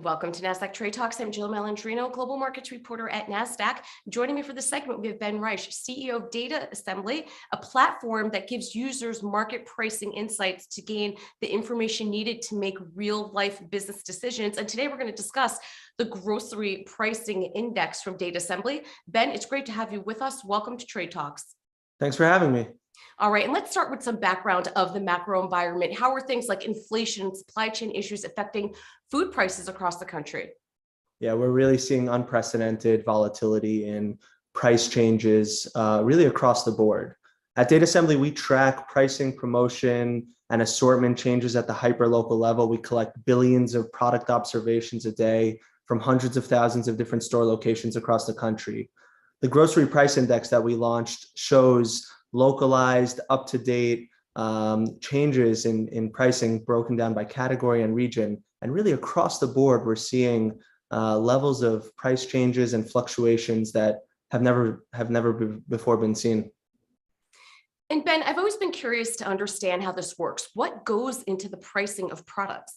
Welcome to Nasdaq Trade Talks. I'm Jill Malandrino, Global Markets Reporter at Nasdaq. Joining me for this segment, we have Ben Reich, CEO of Datasembly, a platform that gives users market pricing insights to gain the information needed to make real-life business decisions. And today we're going to discuss the grocery pricing index from Datasembly. Ben, it's great to have you with us. Welcome to Trade Talks. Thanks for having me. All right, and let's start with some background of the macro environment. How are things like inflation and supply chain issues affecting food prices across the country? Yeah, we're really seeing unprecedented volatility in price changes really across the board. At Datasembly, we track pricing, promotion, and assortment changes at the hyper-local level. We collect billions of product observations a day from hundreds of thousands of different store locations across the country. The grocery price index that we launched shows localized, up-to-date changes in pricing broken down by category and region. And really across the board, we're seeing levels of price changes and fluctuations that have never before been seen. And Ben, I've always been curious to understand how this works. What goes into the pricing of products?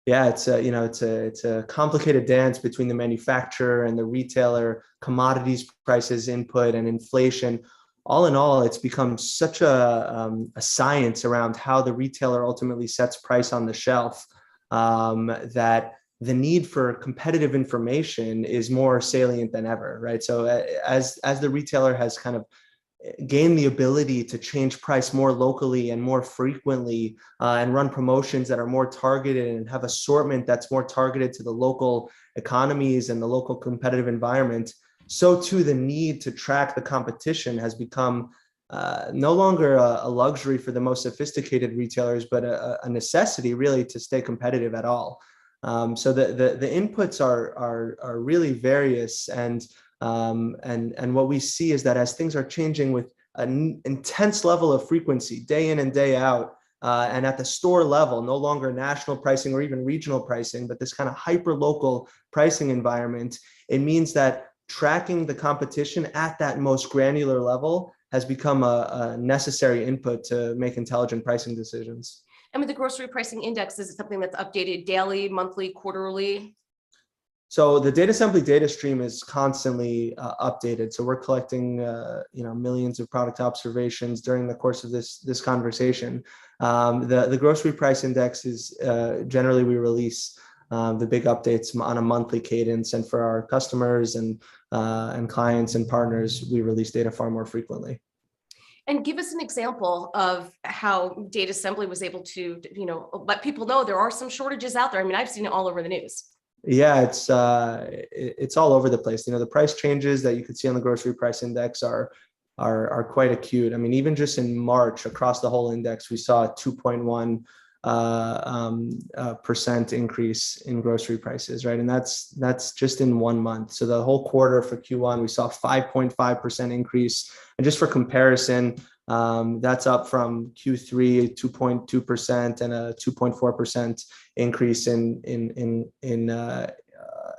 Yeah, it's a complicated dance between the manufacturer and the retailer, commodities prices, input, and inflation. All in all, it's become such a science around how the retailer ultimately sets price on the shelf that the need for competitive information is more salient than ever, right? So as the retailer has kind of gained the ability to change price more locally and more frequently and run promotions that are more targeted and have assortment that's more targeted to the local economies and the local competitive environment, so too the need to track the competition has become no longer a luxury for the most sophisticated retailers, but a necessity really to stay competitive at all. So the inputs are really various, and what we see is that as things are changing with an intense level of frequency day in and day out, and at the store level, no longer national pricing or even regional pricing, but this kind of hyper-local pricing environment, it means that tracking the competition at that most granular level has become a necessary input to make intelligent pricing decisions. And with the grocery pricing index, is it something that's updated daily, monthly, quarterly? So the Datasembly data stream is constantly updated. So we're collecting millions of product observations during the course of this conversation. The grocery price index is generally we release the big updates on a monthly cadence, and for our customers and clients and partners, we release data far more frequently. And give us an example of how Datasembly was able to, let people know there are some shortages out there. I mean, I've seen it all over the news. Yeah, it's all over the place. The price changes that you could see on the grocery price index are quite acute. I mean, even just in March across the whole index, we saw a 2.1% increase in grocery prices, right? And that's just in 1 month. So the whole quarter for Q1, we saw a 5.5% increase. And just for comparison, that's up from Q3 2.2% and a 2.4% increase in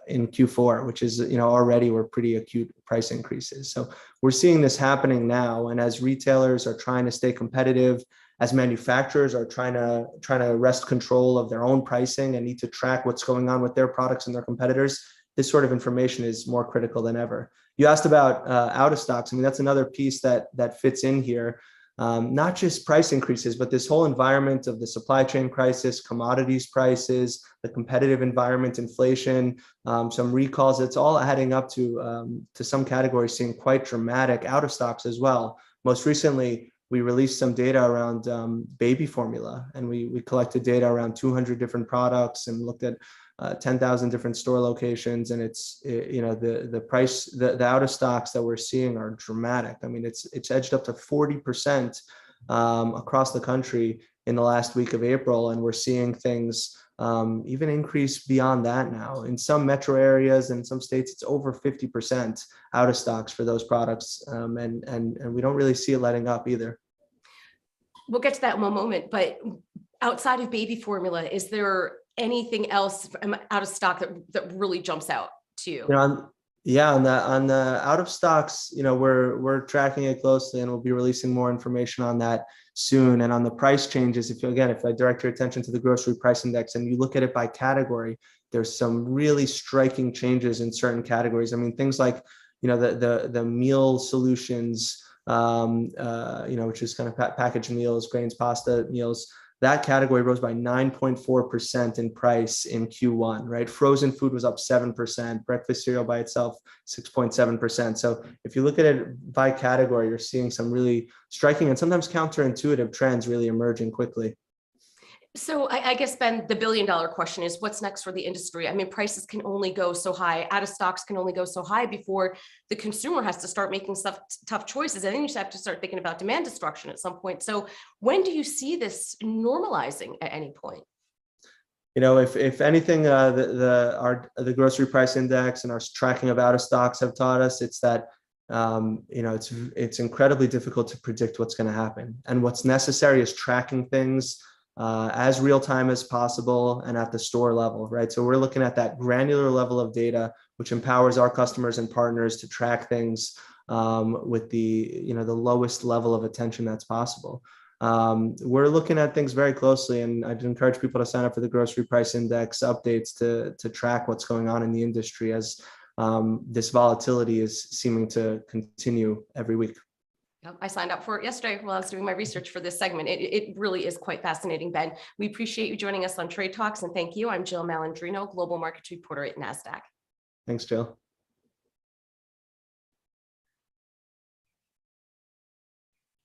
Q4, which is already were pretty acute price increases. So we're seeing this happening now, and as retailers are trying to stay competitive, as manufacturers are trying to wrest control of their own pricing and need to track what's going on with their products and their competitors, this sort of information is more critical than ever. You asked about out of stocks. I mean, that's another piece that fits in here. Not just price increases, but this whole environment of the supply chain crisis, commodities prices, the competitive environment, inflation, some recalls. It's all adding up to some categories seeing quite dramatic out of stocks as well. Most recently, we released some data around baby formula, and we collected data around 200 different products and looked at 10,000 different store locations, and the price, the out of stocks that we're seeing are dramatic. I mean, it's edged up to 40% across the country in the last week of April, and we're seeing things even increase beyond that now. In some metro areas and some states, it's over 50% out of stocks for those products, and we don't really see it letting up either. We'll get to that in one moment, but outside of baby formula, is there anything else out of stock that really jumps out to you? On the out of stocks, we're tracking it closely, and we'll be releasing more information on that soon. And on the price changes, if I direct your attention to the grocery price index and you look at it by category, there's some really striking changes in certain categories. I mean, things like, the meal solutions, which is kind of packaged meals, grains, pasta meals. That category rose by 9.4% in price in Q1, right? Frozen food was up 7%, breakfast cereal by itself, 6.7%. So if you look at it by category, you're seeing some really striking and sometimes counterintuitive trends really emerging quickly. So I guess, Ben, the billion-dollar question is what's next for the industry? I mean, prices can only go so high, out of stocks can only go so high before the consumer has to start making tough choices. And then you just have to start thinking about demand destruction at some point. So when do you see this normalizing at any point? If anything, the grocery price index and our tracking of out of stocks have taught us, it's that it's incredibly difficult to predict what's going to happen. And what's necessary is tracking things as real time as possible and at the store level, right? So we're looking at that granular level of data, which empowers our customers and partners to track things with the lowest level of attention that's possible. We're looking at things very closely, and I'd encourage people to sign up for the grocery price index updates to track what's going on in the industry as this volatility is seeming to continue every week. I signed up for it yesterday while I was doing my research for this segment. It really is quite fascinating, Ben. We appreciate you joining us on Trade Talks, and thank you. I'm Jill Malandrino, Global Markets Reporter at Nasdaq. Thanks, Jill.